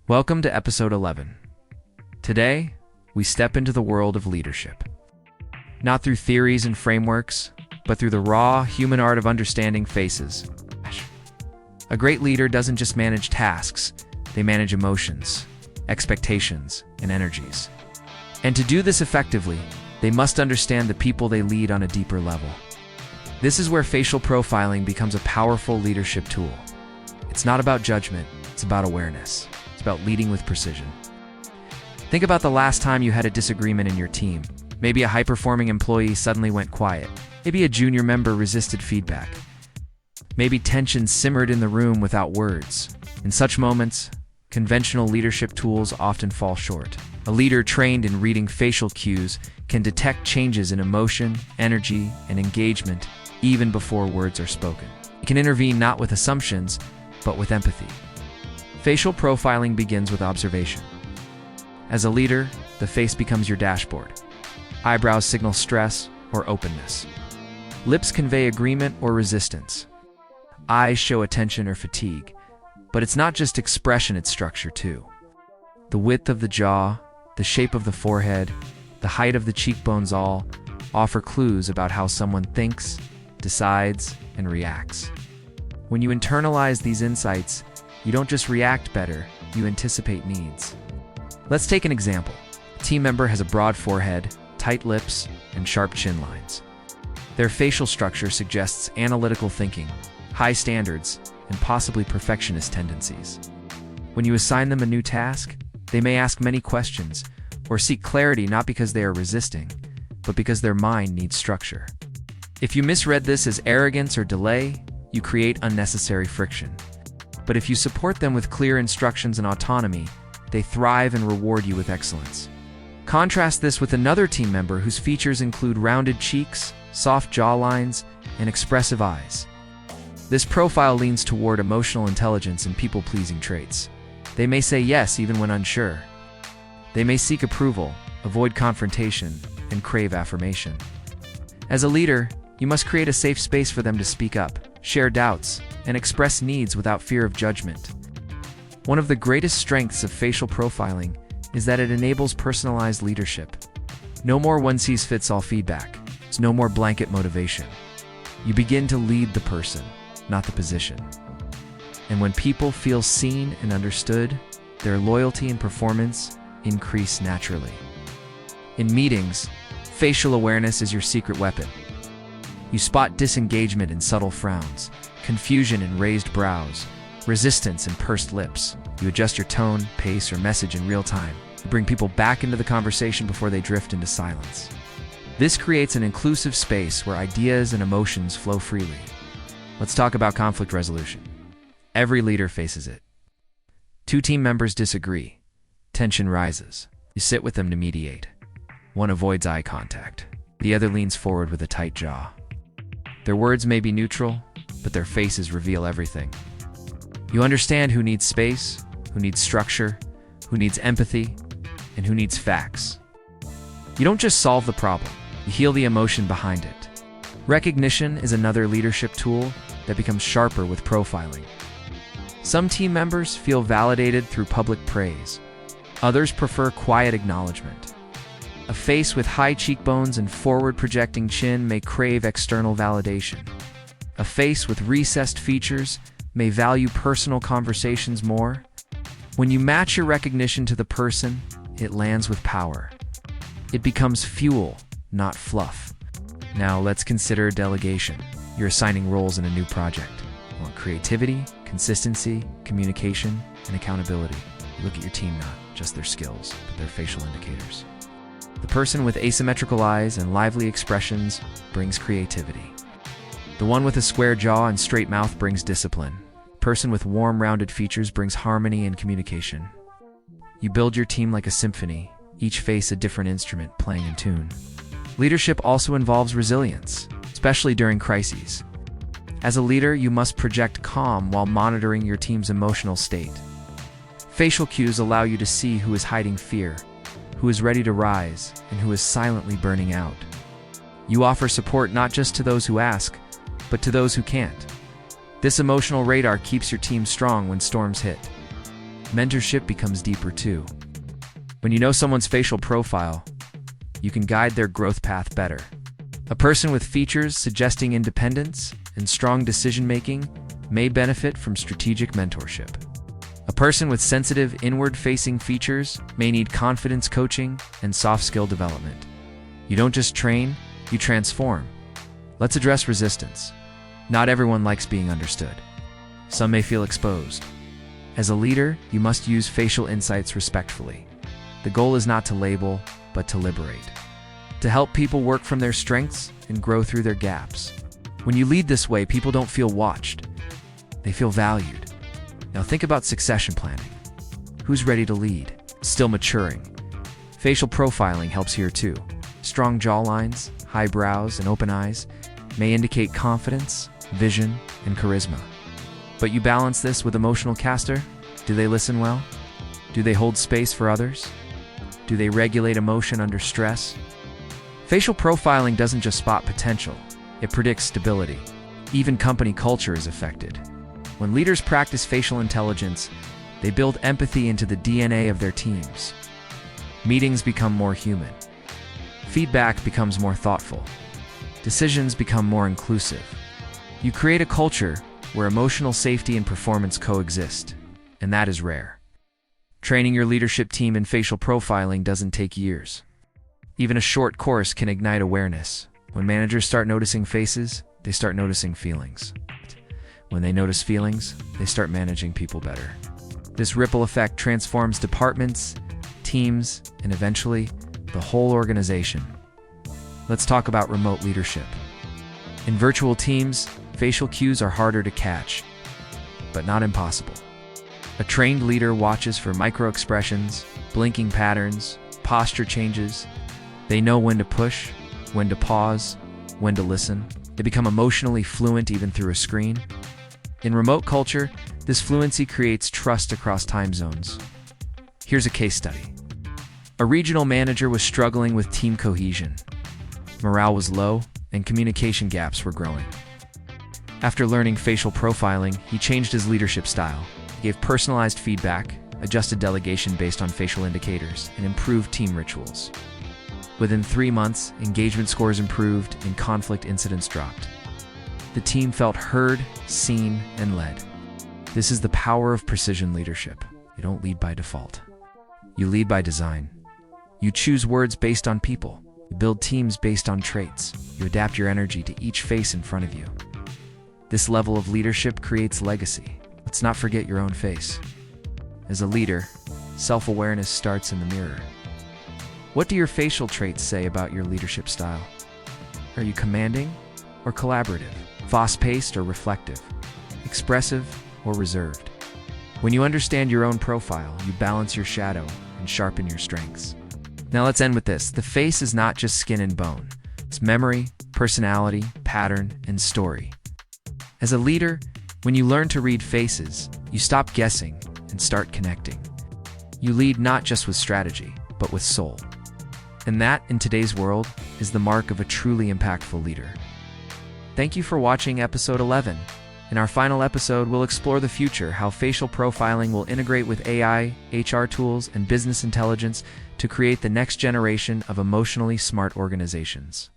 Welcome to episode 11. Today, we step into the world of leadership. Not through theories and frameworks, but through the raw, human art of understanding faces. A great leader doesn't just manage tasks, they manage emotions, expectations, and energies. And to do this effectively, they must understand the people they lead on a deeper level. This is where facial profiling becomes a powerful leadership tool. It's not about judgment, it's about awareness. It's about leading with precision. Think about the last time you had a disagreement in your team. Maybe a high-performing employee suddenly went quiet. Maybe a junior member resisted feedback. Maybe tension simmered in the room without words. In such moments, conventional leadership tools often fall short. A leader trained in reading facial cues can detect changes in emotion, energy, and engagement even before words are spoken. It can intervene not with assumptions, but with empathy. Facial profiling begins with observation. As a leader, the face becomes your dashboard. Eyebrows signal stress or openness. Lips convey agreement or resistance. Eyes show attention or fatigue. But it's not just expression, it's structure too. The width of the jaw, the shape of the forehead, the height of the cheekbones all offer clues about how someone thinks, decides, and reacts. When you internalize these insights, you don't just react better, you anticipate needs. Let's take an example. A team member has a broad forehead, tight lips, and sharp chin lines. Their facial structure suggests analytical thinking, high standards, and possibly perfectionist tendencies. When you assign them a new task, they may ask many questions or seek clarity not because they are resisting, but because their mind needs structure. If you misread this as arrogance or delay, you create unnecessary friction. But if you support them with clear instructions and autonomy, they thrive and reward you with excellence. Contrast this with another team member whose features include rounded cheeks, soft jawlines, and expressive eyes. This profile leans toward emotional intelligence and people-pleasing traits. They may say yes even when unsure. They may seek approval, avoid confrontation, and crave affirmation. As a leader, you must create a safe space for them to speak up, share doubts, and express needs without fear of judgment. One of the greatest strengths of facial profiling is that it enables personalized leadership. No more one-size-fits-all feedback. It's no more blanket motivation. You begin to lead the person, not the position. And when people feel seen and understood, their loyalty and performance increase naturally. In meetings, facial awareness is your secret weapon. You spot disengagement in subtle frowns, confusion in raised brows, resistance in pursed lips. You adjust your tone, pace, or message in real time. You bring people back into the conversation before they drift into silence. This creates an inclusive space where ideas and emotions flow freely. Let's talk about conflict resolution. Every leader faces it. Two team members disagree. Tension rises. You sit with them to mediate. One avoids eye contact. The other leans forward with a tight jaw. Their words may be neutral, but their faces reveal everything. You understand who needs space, who needs structure, who needs empathy, and who needs facts. You don't just solve the problem, you heal the emotion behind it. Recognition is another leadership tool that becomes sharper with profiling. Some team members feel validated through public praise. Others prefer quiet acknowledgement. A face with high cheekbones and forward-projecting chin may crave external validation. A face with recessed features may value personal conversations more. When you match your recognition to the person, it lands with power. It becomes fuel, not fluff. Now let's consider delegation. You're assigning roles in a new project. You want creativity, consistency, communication, and accountability. You look at your team, not just their skills, but their facial indicators. The person with asymmetrical eyes and lively expressions brings creativity. The one with a square jaw and straight mouth brings discipline. The person with warm, rounded features brings harmony and communication. You build your team like a symphony, each face a different instrument playing in tune. Leadership also involves resilience, especially during crises. As a leader, you must project calm while monitoring your team's emotional state. Facial cues allow you to see who is hiding fear, who is ready to rise, and who is silently burning out. You offer support not just to those who ask, but to those who can't. This emotional radar keeps your team strong when storms hit. Mentorship becomes deeper too. When you know someone's facial profile, you can guide their growth path better. A person with features suggesting independence and strong decision-making may benefit from strategic mentorship. A person with sensitive, inward-facing features may need confidence coaching and soft skill development. You don't just train, you transform. Let's address resistance. Not everyone likes being understood. Some may feel exposed. As a leader, you must use facial insights respectfully. The goal is not to label, but to liberate. To help people work from their strengths and grow through their gaps. When you lead this way, people don't feel watched. They feel valued. Now think about succession planning. Who's ready to lead? Still maturing. Facial profiling helps here too. Strong jawlines, high brows, and open eyes may indicate confidence, vision, and charisma. But you balance this with emotional candor? Do they listen well? Do they hold space for others? Do they regulate emotion under stress? Facial profiling doesn't just spot potential, it predicts stability. Even company culture is affected. When leaders practice facial intelligence, they build empathy into the DNA of their teams. Meetings become more human. Feedback becomes more thoughtful. Decisions become more inclusive. You create a culture where emotional safety and performance coexist, and that is rare. Training your leadership team in facial profiling doesn't take years. Even a short course can ignite awareness. When managers start noticing faces, they start noticing feelings. When they notice feelings, they start managing people better. This ripple effect transforms departments, teams, and eventually, the whole organization. Let's talk about remote leadership. In virtual teams, facial cues are harder to catch, but not impossible. A trained leader watches for micro-expressions, blinking patterns, posture changes. They know when to push, when to pause, when to listen. They become emotionally fluent even through a screen. In remote culture, this fluency creates trust across time zones. Here's a case study. A regional manager was struggling with team cohesion. Morale was low, and communication gaps were growing. After learning facial profiling, he changed his leadership style. He gave personalized feedback, adjusted delegation based on facial indicators, and improved team rituals. Within 3 months, engagement scores improved and conflict incidents dropped. The team felt heard, seen, and led. This is the power of precision leadership. You don't lead by default. You lead by design. You choose words based on people. You build teams based on traits. You adapt your energy to each face in front of you. This level of leadership creates legacy. Let's not forget your own face. As a leader, self-awareness starts in the mirror. What do your facial traits say about your leadership style? Are you commanding or collaborative? Fast-paced or reflective? Expressive or reserved? When you understand your own profile, you balance your shadow and sharpen your strengths. Now let's end with this. The face is not just skin and bone. It's memory, personality, pattern, and story. As a leader, when you learn to read faces, you stop guessing and start connecting. You lead not just with strategy, but with soul. And that, in today's world, is the mark of a truly impactful leader. Thank you for watching episode 11. In our final episode, we'll explore the future, how facial profiling will integrate with AI, HR tools, and business intelligence to create the next generation of emotionally smart organizations.